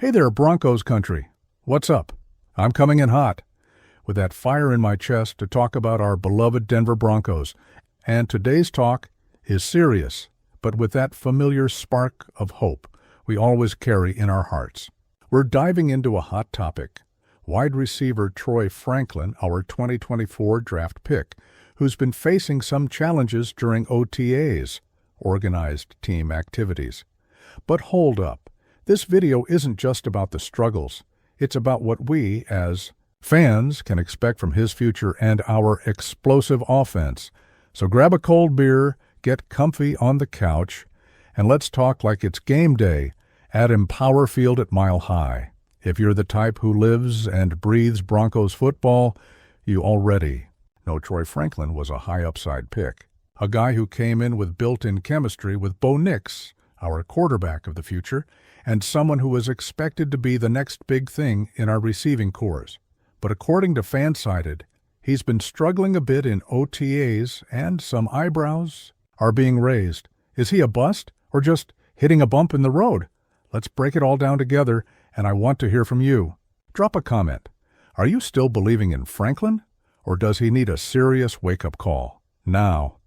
Hey there, Broncos country. What's up? I'm coming in hot, with that fire in my chest to talk about our beloved Denver Broncos. And today's talk is serious, but with that familiar spark of hope we always carry in our hearts. We're diving into a hot topic. Wide receiver Troy Franklin, our 2024 draft pick, who's been facing some challenges during OTAs, organized team activities. But hold up. This video isn't just about the struggles. It's about what we, as fans, can expect from his future and our explosive offense. So grab a cold beer, get comfy on the couch, and let's talk like it's game day at Invesco Field at Mile High. If you're the type who lives and breathes Broncos football, you already know Troy Franklin was a high upside pick. A guy who came in with built-in chemistry with Bo Nix, our quarterback of the future, and someone who was expected to be the next big thing in our receiving corps. But according to Fansided, he's been struggling a bit in OTAs and some eyebrows are being raised. Is he a bust or just hitting a bump in the road? Let's break it all down together, and I want to hear from you. Drop a comment. Are you still believing in Franklin, or does he need a serious wake-up call? Now,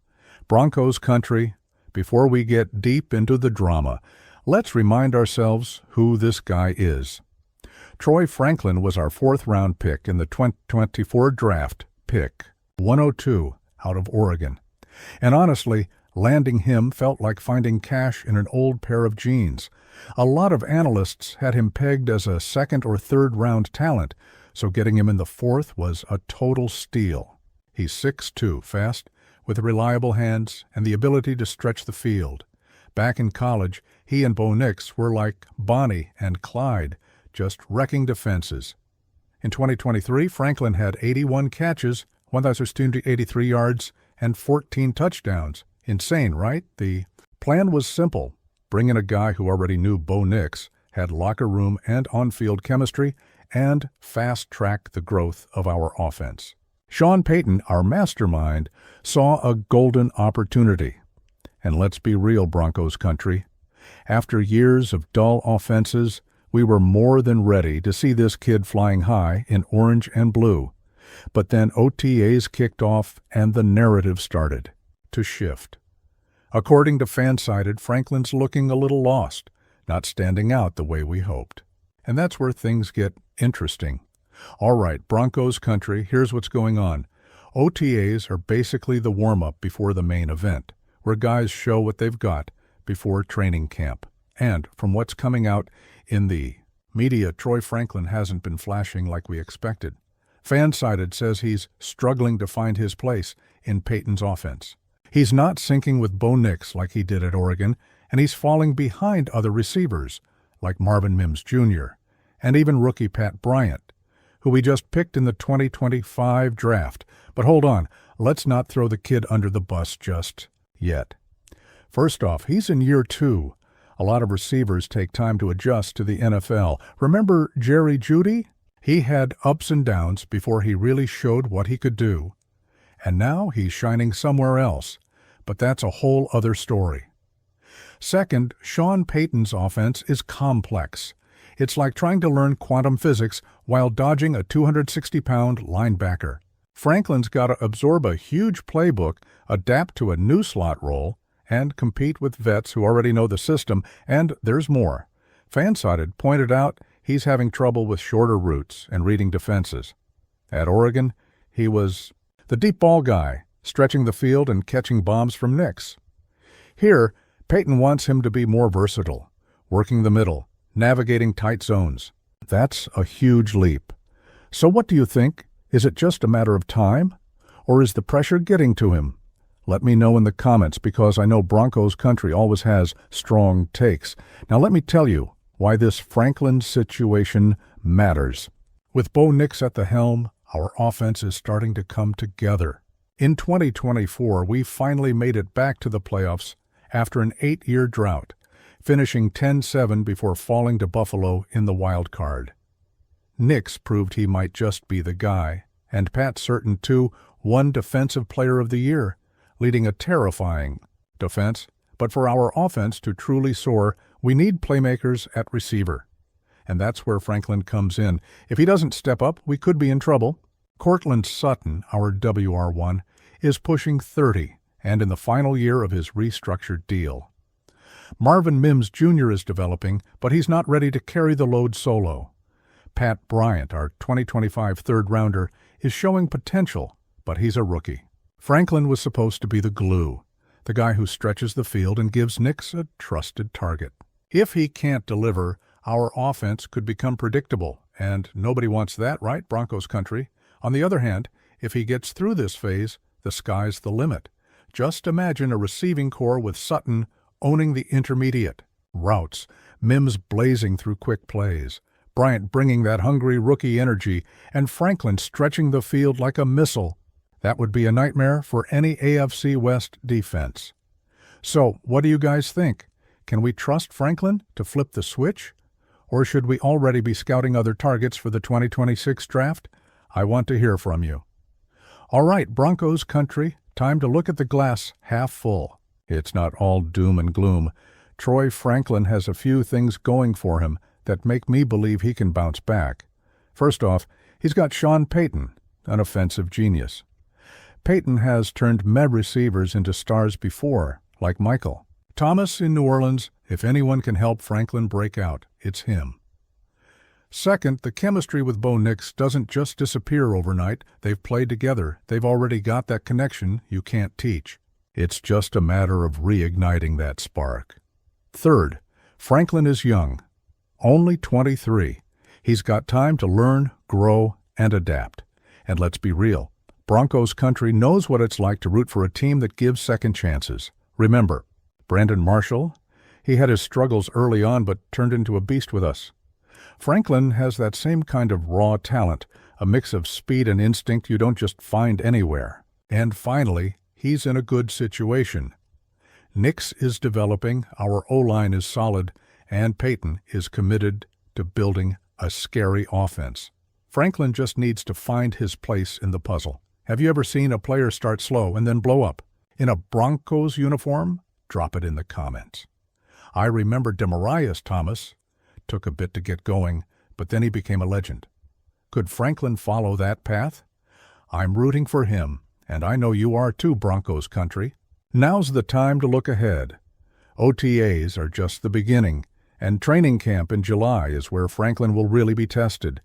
Broncos country, before we get deep into the drama, let's remind ourselves who this guy is. Troy Franklin was our fourth-round pick in the 2024 draft, pick 102 out of Oregon. And honestly, landing him felt like finding cash in an old pair of jeans. A lot of analysts had him pegged as a second- or third-round talent, so getting him in the fourth was a total steal. He's 6'2", fast, with reliable hands and the ability to stretch the field. Back in college, he and Bo Nix were like Bonnie and Clyde, just wrecking defenses. In 2023, Franklin had 81 catches, 1,283 yards, and 14 touchdowns. Insane, right? The plan was simple. Bring in a guy who already knew Bo Nix, had locker room and on-field chemistry, and fast-track the growth of our offense. Sean Payton, our mastermind, saw a golden opportunity. And let's be real, Broncos country. After years of dull offenses, we were more than ready to see this kid flying high in orange and blue. But then OTAs kicked off and the narrative started to shift. According to Fansided, Franklin's looking a little lost, not standing out the way we hoped. And that's where things get interesting. All right, Broncos country, here's what's going on. OTAs are basically the warm-up before the main event, where guys show what they've got before training camp. And from what's coming out in the media, Troy Franklin hasn't been flashing like we expected. Fansided says he's struggling to find his place in Peyton's offense. He's not syncing with Bo Nix like he did at Oregon, and he's falling behind other receivers like Marvin Mims Jr. and even rookie Pat Bryant, who we just picked in the 2025 draft. But hold on, let's not throw the kid under the bus just yet. First off, he's in year 2. A lot of receivers take time to adjust to the NFL. Remember Jerry Jeudy? He had ups and downs before he really showed what he could do. And now he's shining somewhere else. But that's a whole other story. Second, Sean Payton's offense is complex. It's like trying to learn quantum physics while dodging a 260-pound linebacker. Franklin's got to absorb a huge playbook, adapt to a new slot role, and compete with vets who already know the system, and there's more. Fansided pointed out he's having trouble with shorter routes and reading defenses. At Oregon, he was the deep ball guy, stretching the field and catching bombs from Nix. Here, Payton wants him to be more versatile, working the middle, navigating tight zones. That's a huge leap. So what do you think? Is it just a matter of time? Or is the pressure getting to him? Let me know in the comments, because I know Broncos country always has strong takes. Now let me tell you why this Franklin situation matters. With Bo Nix at the helm, our offense is starting to come together. In 2024, we finally made it back to the playoffs after an 8-year drought, finishing 10-7 before falling to Buffalo in the wild card. Nix proved he might just be the guy, and Pat Certain, too, won Defensive Player of the Year, leading a terrifying defense. But for our offense to truly soar, we need playmakers at receiver. and that's where Franklin comes in. If he doesn't step up, we could be in trouble. Cortland Sutton, our WR1, is pushing 30 and in the final year of his restructured deal. Marvin Mims Jr. is developing, but he's not ready to carry the load solo. Pat Bryant, our 2025 third-rounder, is showing potential, but he's a rookie. Franklin was supposed to be the glue, the guy who stretches the field and gives Nix a trusted target. If he can't deliver, our offense could become predictable, and nobody wants that, right, Broncos country? On the other hand, if he gets through this phase, the sky's the limit. Just imagine a receiving corps with Sutton owning the intermediate routes, Mims blazing through quick plays, Bryant bringing that hungry rookie energy, and Franklin stretching the field like a missile. That would be a nightmare for any AFC West defense. So, what do you guys think? Can we trust Franklin to flip the switch? Or should we already be scouting other targets for the 2026 draft? I want to hear from you. All right, Broncos country, time to look at the glass half full. It's not all doom and gloom. Troy Franklin has a few things going for him that make me believe he can bounce back. First off, he's got Sean Payton, an offensive genius. Payton has turned med receivers into stars before, like Michael. Thomas in New Orleans, if anyone can help Franklin break out, it's him. Second, the chemistry with Bo Nix doesn't just disappear overnight. They've played together. They've already got that connection you can't teach. It's just a matter of reigniting that spark. Third, Franklin is young, only 23. He's got time to learn, grow, and adapt. And let's be real, Broncos country knows what it's like to root for a team that gives second chances. Remember, Brandon Marshall, he had his struggles early on but turned into a beast with us. Franklin has that same kind of raw talent, a mix of speed and instinct you don't just find anywhere. And finally, he's in a good situation. Nix is developing, our O-line is solid, and Payton is committed to building a scary offense. Franklin just needs to find his place in the puzzle. Have you ever seen a player start slow and then blow up? In a Broncos uniform? Drop it in the comments. I remember Demaryius Thomas. Took a bit to get going, but then he became a legend. Could Franklin follow that path? I'm rooting for him, and I know you are too, Broncos country. Now's the time to look ahead. OTAs are just the beginning, and training camp in July is where Franklin will really be tested.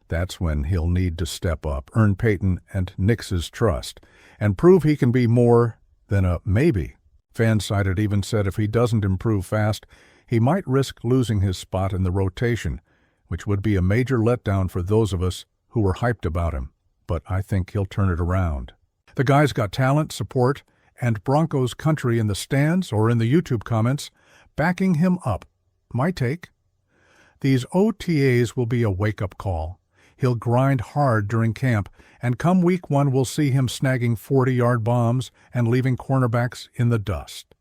That's when he'll need to step up, earn Payton and Nix's trust, and prove he can be more than a maybe. Fansided even said if he doesn't improve fast, he might risk losing his spot in the rotation, which would be a major letdown for those of us who were hyped about him. But I think he'll turn it around. The guy's got talent, support, and Broncos country in the stands or in the YouTube comments backing him up. My take? These OTAs will be a wake-up call. He'll grind hard during camp, and come week 1 we'll see him snagging 40-yard bombs and leaving cornerbacks in the dust.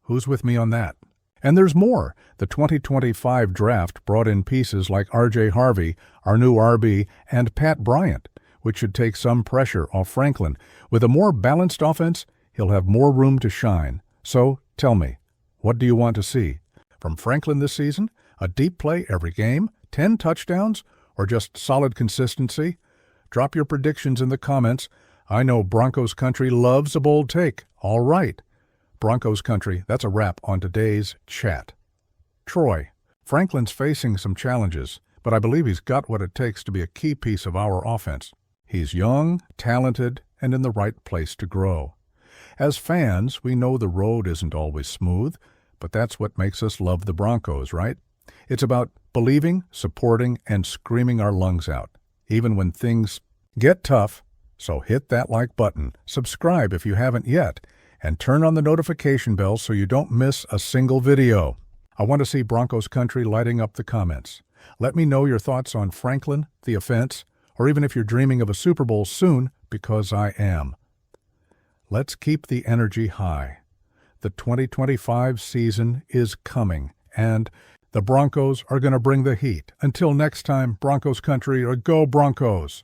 Who's with me on that? And there's more. The 2025 draft brought in pieces like R.J. Harvey, our new RB, and Pat Bryant, which should take some pressure off Franklin. With a more balanced offense, he'll have more room to shine. So, tell me, what do you want to see? From Franklin this season? A deep play every game? 10 touchdowns? Or just solid consistency? Drop your predictions in the comments. I know Broncos country loves a bold take. All right. Broncos country, that's a wrap on today's chat. Troy, Franklin's facing some challenges, but I believe he's got what it takes to be a key piece of our offense. He's young, talented, and in the right place to grow. As fans, we know the road isn't always smooth, but that's what makes us love the Broncos, right? It's about believing, supporting, and screaming our lungs out, even when things get tough. So hit that like button, subscribe if you haven't yet, and turn on the notification bell so you don't miss a single video. I want to see Broncos country lighting up the comments. Let me know your thoughts on Franklin, the offense, or even if you're dreaming of a Super Bowl soon, because I am. Let's keep the energy high. The 2025 season is coming, and the Broncos are going to bring the heat. Until next time, Broncos country, or go Broncos!